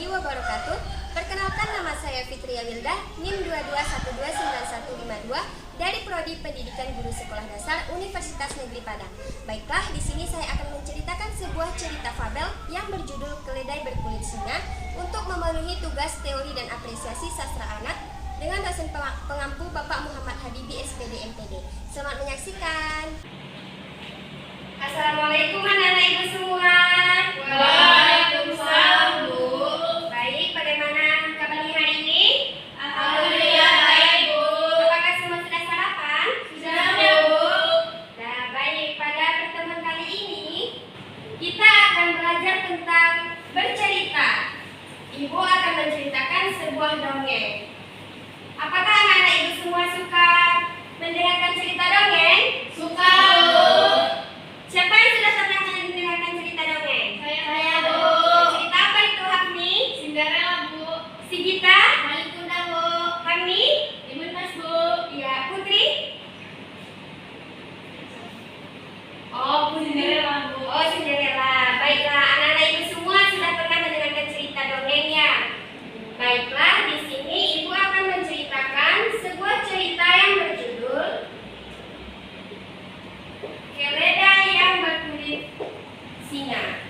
warahmatullahi wabarakatuh. Perkenalkan, nama saya Fitria Wilda, NIM 22129152 dari Prodi Pendidikan Guru Sekolah Dasar Universitas Negeri Padang. Baiklah, di sini saya akan menceritakan sebuah cerita fabel yang berjudul Keledai Berkulit Singa untuk memenuhi tugas teori dan apresiasi sastra anak dengan dosen pengampu Bapak Muhammad Habibi SPD MPD. Selamat menyaksikan. Assalamualaikum anak-anak ibu semua. Waalaikumsalam, Bu. Baik, bagaimana kabarnya hari ini? Alhamdulillah baik, Bu. Apakah semua sudah sarapan? Sudah, Bu. Nah, baik, pada pertemuan kali ini kita akan belajar tentang bercerita. Ibu akan menceritakan sebuah dongeng. Apakah anak-anak ibu semua suka mendengarkan cerita dongeng? Suka, Bu. Siapa yang sudah pernah mendengarkan cerita dongeng? Saya, Bu. Cerita apa itu, Hafni? Cinderella, Bu. Si Gita? Balik kuda, Bu. Hani? Timun mas, Bu. Ya, Putri? Oh, Bu Cinderella, Bu. Oh, Cinderella. Baiklah, anak-anak ibu semua sudah pernah mendengarkan cerita dongeng ya? Baiklah, di sini ibu akan menceritakan sebuah cerita yang berjudul Keledai yang Berkulit Singa.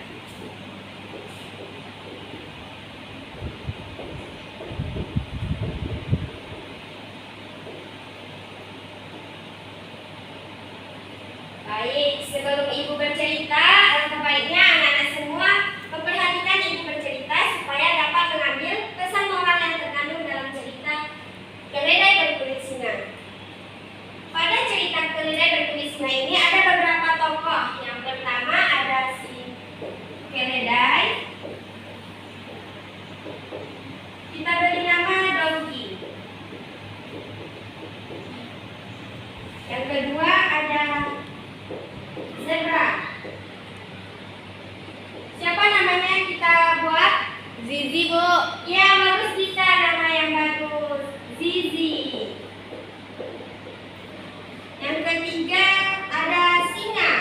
Baik, sebelum ibu bercerita, alangkah baiknya anak-anak semua memperhatikan ibu bercerita supaya dapat mengambil pesan moral yang terkandung dalam cerita Keledai Berkulit Singa. Pada cerita Keledai Berkulit Singa ini ada beberapa tokoh. Yang pertama ada si keledai. Kita beri nama Donkey. Yang kedua ada zebra. Siapa namanya yang kita buat? Zizi, Bu. Ya, bagus kita, nama yang bagus. Zizi. Yang ketiga ada singa.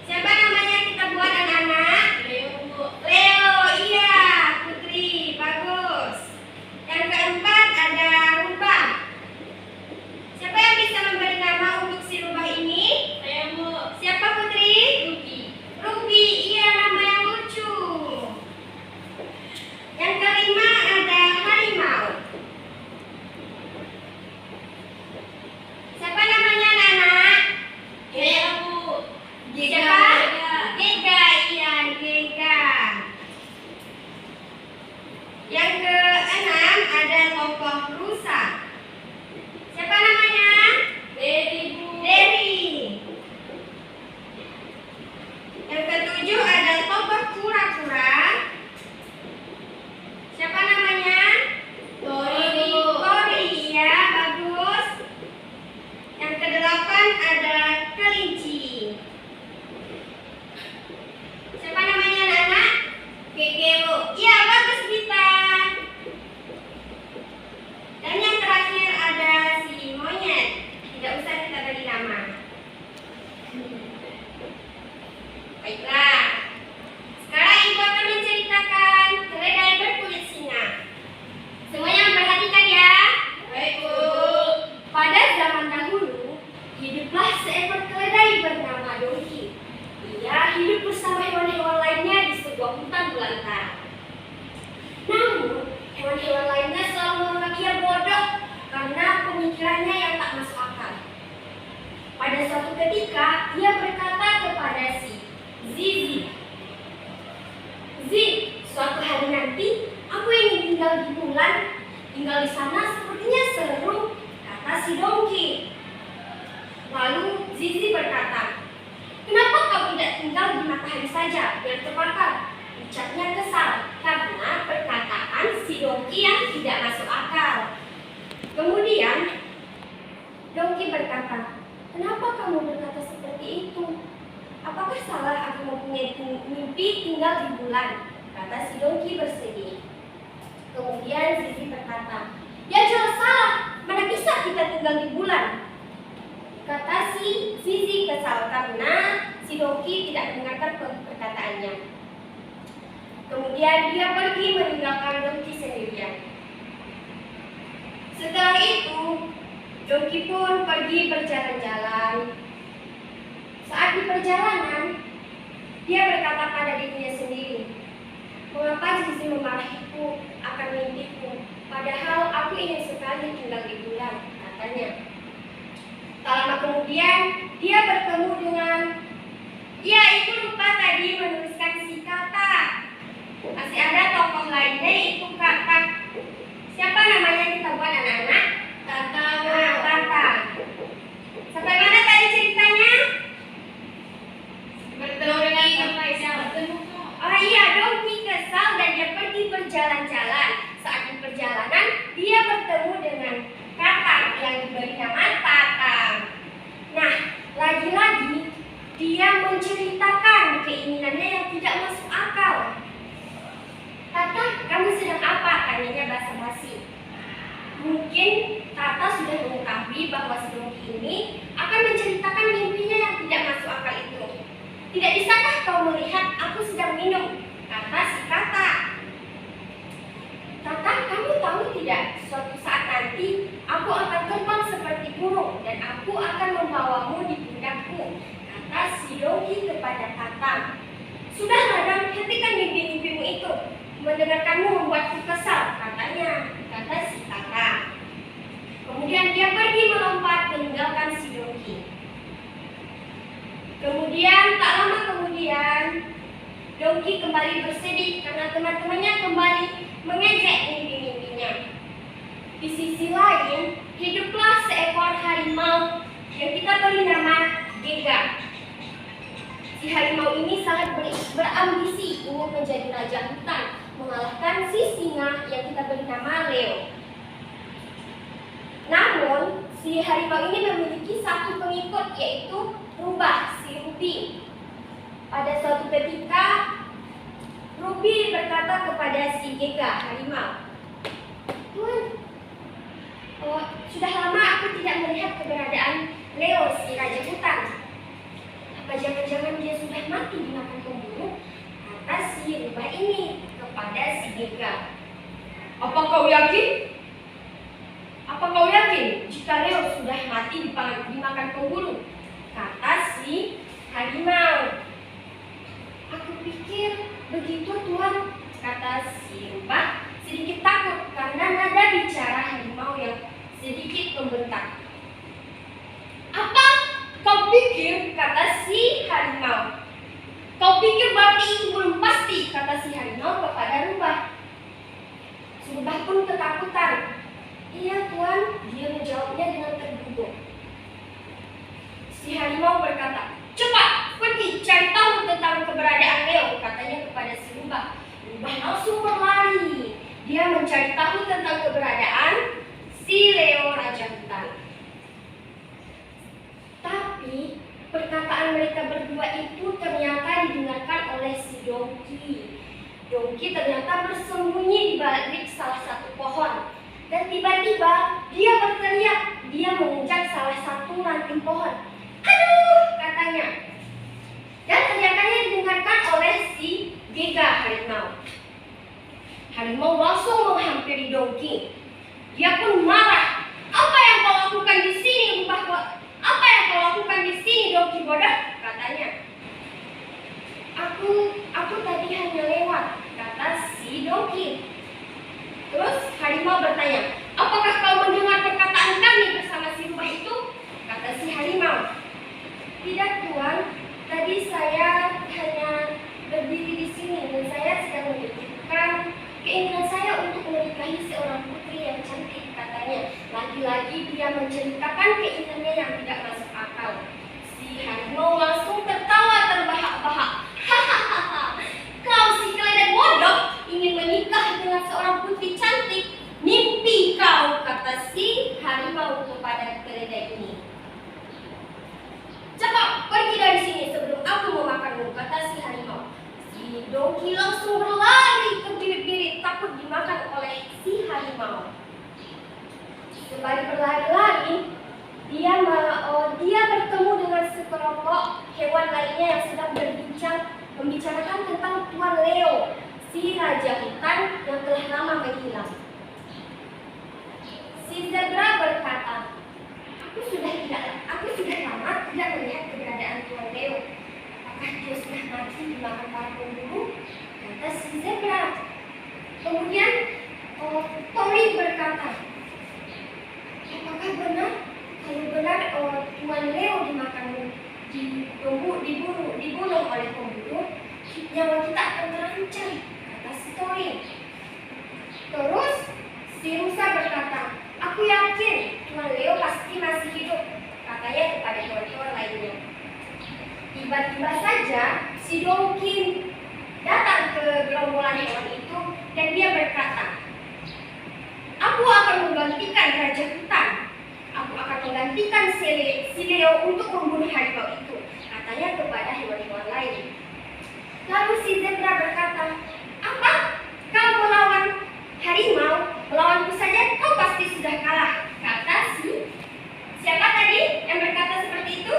Siapa namanya kita buat anak-anak? Leo, Bu. Leo, iya. Putri, bagus. Yang keempat ada rubah. Siapa yang bisa memberi nama untuk si rubah ini? Saya, Bu. Siapa, Putri? Ruby. Ruby, iya, nama yang lucu. Yang kelima ada harimau. Siapa namanya, anak-anak? Saya, Bu. Siapa? Gega, iya, Gega. Yang keenam ada tokoh rusa. Siapa namanya? Derry, Bu. Derry. Yang ketujuh ada tokoh kura-kura. Siapa namanya? Tori, Bu. Tori, ya, bagus. Yang kedelapan ada kelinci. Siapa namanya, anak? Keke, Bu. Iya, bagus kita. Dan yang terakhir ada si monyet. Tidak usah kita beri nama. Baiklah. Sekarang ibu akan menceritakan Keledai Berkulit Singa. Semuanya memperhatikan ya. Baik, Bu. Pada zaman dahulu, hiduplah seekor keledai bernama Donkey. Ia hidup bersama hewan-hewan lainnya di sebuah hutan belantara. Namun, hewan-hewan lainnya selalu menganggap ia bodoh karena pemikirannya yang tak masuk akal. Pada suatu ketika, ia berkata kepada si Zizi, "Zi, suatu hari nanti aku ingin tinggal di bulan. Tinggal di sana sepertinya seru," kata si Donkey. Lalu Zizi berkata, "Kenapa kau tidak tinggal di matahari saja biar terbakar?" Ucapnya kesal karena perkataan si Donkey yang tidak masuk akal. Kemudian Donkey berkata, "Kenapa kamu berkata seperti itu? Apakah salah aku mempunyai mimpi tinggal di bulan?" kata si Donkey bersedih. Kemudian Zizi berkata, "Ya jelas salah, mana bisa kita tinggal di bulan?" kata si Zizi kesal karena si Donkey tidak mendengarkan perkataannya. Kemudian Kemudian dia pergi meninggalkan Donkey sendirian. Setelah itu, Donkey pun pergi berjalan-jalan. Saat di perjalanan, dia berkata pada dirinya sendiri, "Mengapa Zizi memarahiku akan mimpiku? Padahal aku ingin sekali tinggal di bulan," katanya. Tak lama kemudian, dia bertemu dengan, ya itu lupa tadi menuliskan si kata. Masih ada tokoh lainnya itu kata. Siapa namanya kita buat anak-anak? Tata. Nah, Tata. Sampai mana tadi ceritanya? Bertemu dengan sampai bertemu. Oh iya, Donkey kesal dan dia pergi berjalan-jalan. Saat di perjalanan, dia bertemu dengan Kata yang diberi nama Tata. Nah, lagi-lagi dia menceritakan keinginannya yang tidak masuk akal. "Tata, kamu sedang apa?" tanyanya basa-basi. Mungkin Tata sudah mengetahui bahwa si Donkey ini akan menceritakan mimpinya yang tidak masuk akal itu. "Tidak bisakah kau melihat aku sedang minum?" kata si Kata. "Tata, kamu tahu tidak, suatu saat nanti aku akan terbang seperti burung dan aku akan membawamu di pundakku," kata si Donkey kepada Tata. "Sudahlah dan hentikan mimpi-mimpimu itu. Mendengarkanmu membuatku kesal," katanya, kata si Tata. Kemudian dia pergi melompat meninggalkan si Donkey. Kemudian tak lama kemudian Donkey kembali bersedih karena teman-temannya kembali mengejek mimpi-mimpinya. Di sisi lain, hiduplah seekor harimau yang kita beri nama Gega. Si harimau ini sangat berambisi ingin menjadi raja hutan, mengalahkan si singa yang kita beri nama Leo. Namun, si harimau ini memiliki satu pengikut, yaitu Rubah, si Ruby. Pada suatu ketika, Ruby berkata kepada si Gega, harimau, "Tuan, sudah lama aku tidak melihat keberadaan Leo, si raja hutan. Apa jangan-jangan dia sudah mati dimakan pemburu?" kata si Rubah ini kepada si Gega. Apa kau yakin jika Leo sudah mati dimakan pemburu?" kata si harimau. "Aku pikir begitu, Tuan," kata si Rubah, sedikit takut karena nada bicara harimau yang sedikit membentak. "Apa kau pikir?" kata si harimau. "Kau pikir berarti itu belum pasti," kata si harimau kepada Rubah. Si Rubah pun ketakutan. "Iya, Tuan," dia menjawabnya dengan tergugup. Si harimau berkata, "Cepat pergi cari tahu tentang keberadaan Leo," katanya kepada si Rubah. Rubah langsung berlari. Dia mencari tahu tentang keberadaan si Leo raja hutan. Tapi perkataan mereka berdua itu ternyata didengarkan oleh si Donkey. Donkey ternyata bersembunyi di balik salah satu pohon. Dan tiba-tiba dia berteriak. Dia menginjak salah satu ranting pohon. "Aduh!" katanya. Dan teriakannya didengarkan oleh si Gega harimau. Harimau langsung menghampiri Donkey. Dia pun marah. "Apa yang kau lakukan di sini, Rubah? Apa yang kau lakukan di sini, Donkey bodoh?" katanya. Aku tadi hanya lewat," kata si Donkey. Terus harimau bertanya, "Apakah kau mendengar perkataan kami bersama si Rubah itu?" kata si harimau. "Tidak, Tuan. Tadi saya hanya berdiri di sini dan saya sedang memikirkan keinginan saya untuk menikahi seorang putri yang cantik," katanya. Lagi-lagi dia menceritakan keinginannya yang tidak masuk akal. Si harimau langsung tertawa terbahak-bahak. "Hahaha, kau si keledai bodoh ingin menikah dengan seorang putri cantik. Mimpi kau," kata si harimau kepada keledai ini. "Cepat pergi dari sini sebelum aku memakanmu," kata si harimau. Si Donkey langsung berlari ke birit-birit takut dimakan oleh si harimau. Sembari berlari-lari, dia bertemu dengan sekelompok hewan lainnya yang sedang membicarakan tentang Tuan Leo, si raja hutan yang telah lama menghilang. Si zebra berkata, aku sudah lama tidak melihat keberadaan Tuan Leo. Apakah dia sudah mati dimakan para pemburu? Kata si zebra. Kemudian Tori berkata, apakah benar? Kalau benar Tuan Leo dibunuh oleh pemburu, nyawa kita akan terancam, kata si Tori. Terus si rusa berkata, aku yakin Tuan Leo pasti masih hidup, katanya kepada hewan-hewan lainnya. Tiba-tiba saja si Dongki datang ke gerombolan hewan itu dan dia berkata, aku akan menggantikan raja hutan. Aku akan menggantikan si Leo untuk membunuh harimau itu, katanya kepada hewan-hewan lain. Lalu si zebra berkata, apa? Kau melawan harimau? Melawanku saja kau pasti sudah kalah, kata siapa tadi yang berkata seperti itu?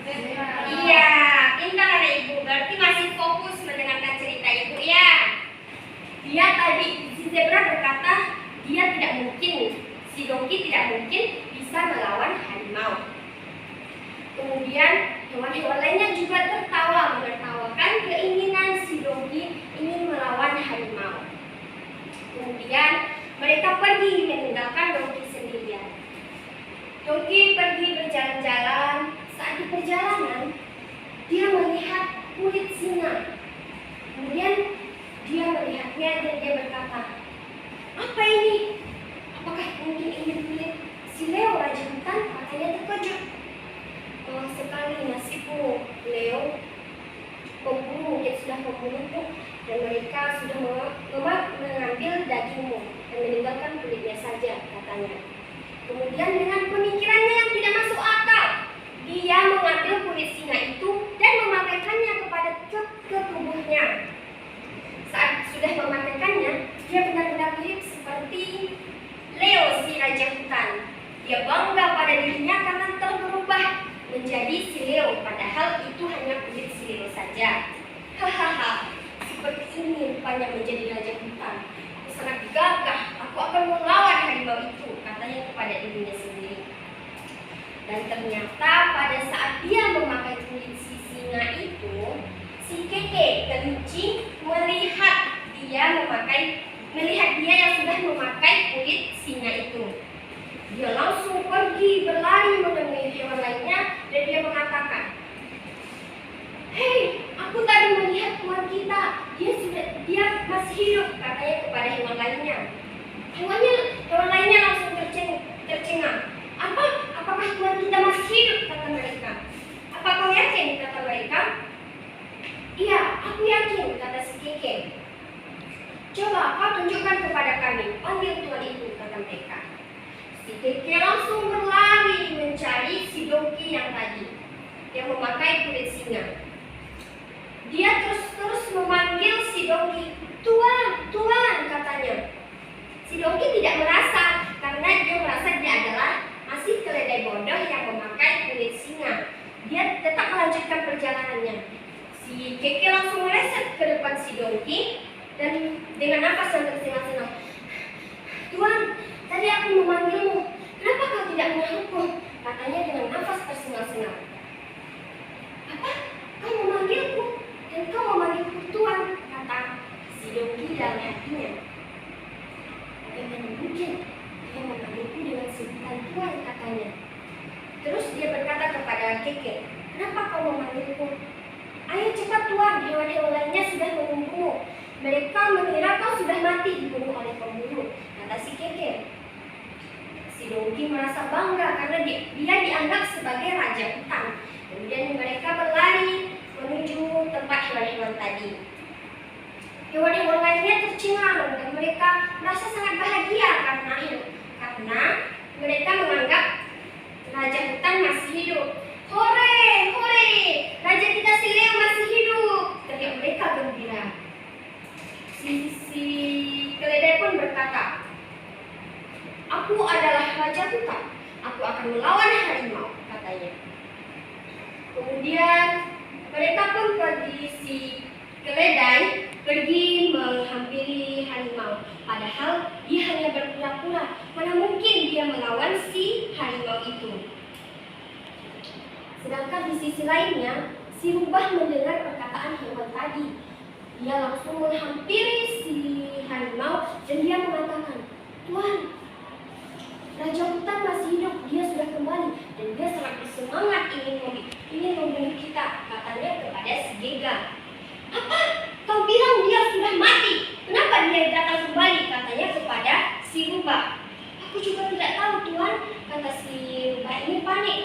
Zebra. Iya, pintar anak ibu. Berarti masih fokus mendengarkan cerita ibu ya. Si zebra berkata, si Dongki tidak mungkin bisa melawan harimau. Kemudian hewan-hewan lainnya juga tertawa menertawakan keinginan si Dongki ingin melawan harimau. Kemudian mereka pergi meninggalkan Dongki sendirian. Dongki pergi berjalan-jalan. Saat di perjalanan, dia melihat kulit singa. Kemudian dia melihatnya dan dia berkata, apa ini? Apakah mungkin ini kulit si Leo raja hutan? Katanya terkejut. Sekali nasibmu, Leo. Pemburu mungkin sudah membunuhmu dan mereka sudah mengambil dagingmu dan meninggalkan kulitnya saja, katanya. Kemudian dengan pemikirannya yang tidak masuk akal, dia mengambil kulit singa itu dan memakaikannya ke tubuhnya. Saat sudah memakaikannya, dia benar-benar mirip seperti Leo si raja hutan. Dia bangga pada dirinya karena telah berubah menjadi si Leo, padahal itu hanya kulit si Leo saja. Hahaha, seperti ini rupanya menjadi raja hutan. Aku sangat gagah, aku akan melawan harimau itu, katanya kepada dirinya sendiri. Dan ternyata pada saat dia memakai kulit si singa itu, si Keke kelinci melihat dia yang sudah memakai kulit singa itu. Dia langsung pergi berlari menemui hewan lainnya dan dia mengatakan, hei, aku tadi melihat tuan kita, dia masih hidup, katanya kepada hewan lainnya. Hewan lainnya langsung tercengang. Apakah tuan kita masih hidup, kata mereka. Apa kau yakin, kata mereka. Iya, aku yakin, kata si Keke. Coba kau tunjukkan kepada kami, panggil tuan itu, kata mereka. Si Keke langsung berlari mencari si Dongki yang tadi, yang memakai kulit singa. Dia terus memanggil si Dongki, Tuan, katanya. Si Dongki tidak merasa, karena dia merasa dia adalah masih keledai bodoh yang memakai kulit singa. Dia tetap melanjutkan perjalanannya. Si Keke langsung meleset ke depan si Dongki dan dengan nafas yang tersengal-sengal, Tuan, tadi aku memanggilmu, kenapa kau tidak menyahutku? Katanya dengan nafas tersengal-sengal. Apa? Kau memanggilku? Dan kau memanggilku Tuan? Kata si Dongki dalam hatinya. Bagaimana mungkin dia memanggilku dengan sebutan Tuan, katanya. Terus dia berkata kepada Keke, kenapa kau memanggilku? Ayo cepat Tuan, hewan-hewan lainnya sudah menunggumu. Mereka mengira kau sudah mati dibunuh oleh pemburu, kata si Keke. Si Dongki merasa bangga karena dia dianggap sebagai raja hutan. Kemudian mereka berlari menuju tempat hewan-hewan tadi. Hewan-hewan lainnya tercengang dan mereka merasa sangat bahagia karena mereka menganggap raja hutan masih hidup. Hore, hore, raja kita si Leo masih hidup, teriak mereka gembira. Si keledai pun berkata, aku adalah raja hutan, aku akan melawan harimau, katanya. Kemudian mereka pun si keledai pergi Padahal dia hanya berpura-pura. Mana mungkin dia melawan si harimau itu. Sedangkan di sisi lainnya, si rubah mendengar perkataan hewan tadi. Dia langsung menghampiri si harimau dan dia mengatakan, "Tuan, Raja Hutan masih hidup, dia sudah kembali dan dia sangat bersemangat ingin membunuh kita," katanya kepada si Gega. "Apa? Kau bilang dia sudah mati? Kenapa dia datang kembali?" katanya kepada si rubah. "Aku juga tidak tahu, Tuan," kata si rubah ini panik.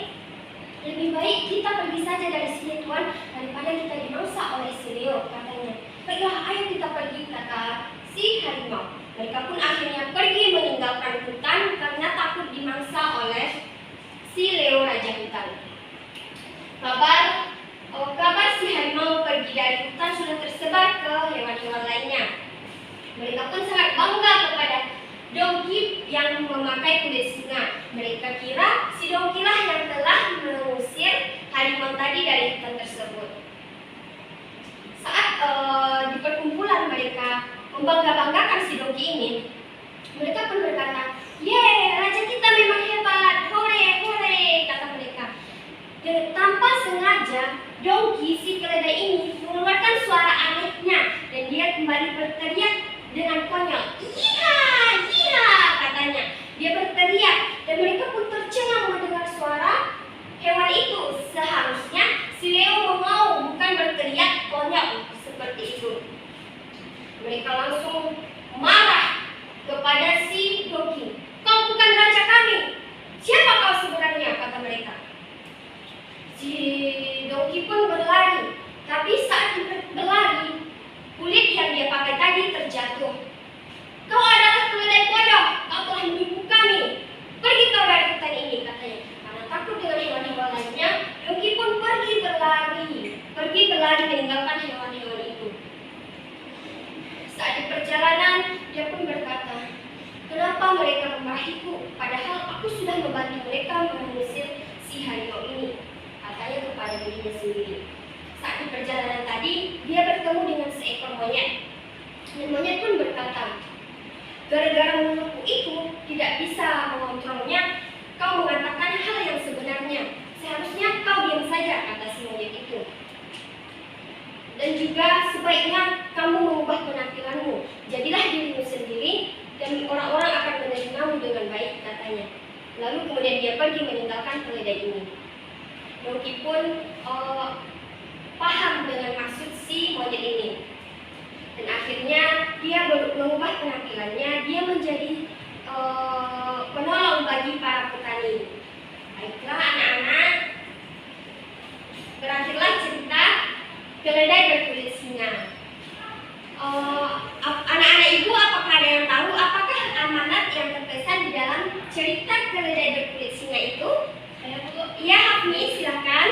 "Lebih baik kita pergi saja dari sini, Tuan, daripada kita dimangsa oleh si Leo," katanya. "Baiklah, ayo kita pergi," kata si harimau. Mereka pun akhirnya pergi meninggalkan hutan karena takut dimangsa oleh si Leo Raja Hutan. Kabar si harimau pergi dari hutan sudah tersebar ke hewan-hewan lainnya. Mereka pun sangat bangga kepada Dongki yang memakai kulit singa. Mereka kira si Dongki lah yang telah mengusir harimau tadi dari hutan tersebut. Saat di perkumpulan mereka membangga-banggakan si Dongki ini, mereka pun berkata, "Yeay, raja kita memang hebat, hore, hore," kata mereka. Dan tanpa sengaja, Dongki si keledai ini mengeluarkan suara anehnya dan dia kembali berteriak dengan konyol. "Iya, iya," katanya. Dia berteriak dan mereka pun tercengang mendengar suara hewan itu. Seharusnya si Leo mau bukan berteriak konyol seperti itu. Mereka langsung marah kepada si Dongki. "Kau bukan raja kami. Siapa kau sebenarnya?" kata mereka. Si Dongki pun berlari, tapi saat berlari, kulit yang dia pakai tadi terjatuh. "Kau adalah keledai bodoh, kau telah menipu kami. Pergi kau dari hutan ini," katanya. Karena takut dengan hewan-hewan lainnya, Dongki pun pergi berlari meninggalkan hewan-hewan itu. Saat di perjalanan, dia pun berkata, "Kenapa mereka memarahiku? Padahal aku sudah membantu mereka mengusir si harimau ini," katanya kepada dirinya sendiri. Saat di perjalanan tadi, dia bertemu dengan seekor monyet. Dan monyet pun berkata, "Gara-gara mulutku itu tidak bisa mengontrolnya, kau mengatakan hal yang sebenarnya. Seharusnya kau diam saja," kata si monyet itu. "Dan juga sebaiknya kamu mengubah penampilanmu. Jadilah dirimu sendiri dan orang-orang akan menerimamu dengan baik," katanya. Lalu kemudian dia pergi meninggalkan keledai ini. Dongki pun paham dengan maksud si monyet ini. Dan akhirnya dia mengubah penampilannya, dia menjadi penolong bagi para petani. Baiklah anak-anak, berakhirlah cerita keledai berkulit singa. Anak-anak ibu, apakah ada yang tahu apakah amanat yang terkesan di dalam cerita keledai berkulit singa itu? Iya, Hafni, silakan.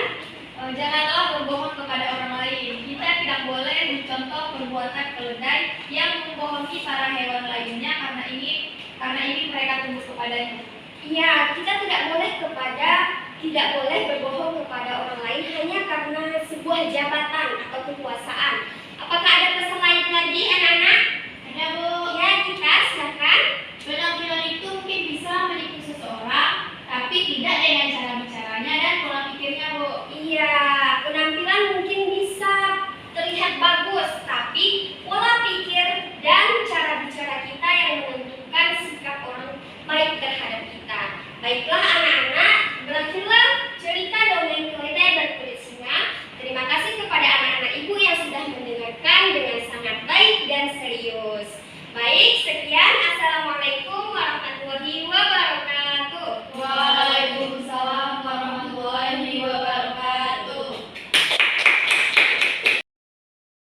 Janganlah berbohong kepada orang lain. Kita tidak boleh mencontoh perbuatan keledai yang membohongi para hewan lainnya karena ini mereka tunduk kepadanya. Iya, kita tidak boleh berbohong kepada orang lain hanya karena sebuah jabatan atau kekuasaan. Apakah ada pesan lain lagi, anak-anak? Ada, Bu. Ya, kita silakan. Penampilan itu mungkin bisa menipu seseorang, tapi tidak dengan cara bicaranya dan pola pikirnya, Bu. Iya, penampilan mungkin bisa terlihat bagus, tapi pola pikir dan cara bicara kita yang menentukan sikap orang baik terhadap kita. Baiklah anak-anak, berakhirlah cerita dongeng keledai berkulit singa. Terima kasih kepada anak-anak ibu yang sudah mendengarkan dengan sangat baik dan serius. Baik, sekian.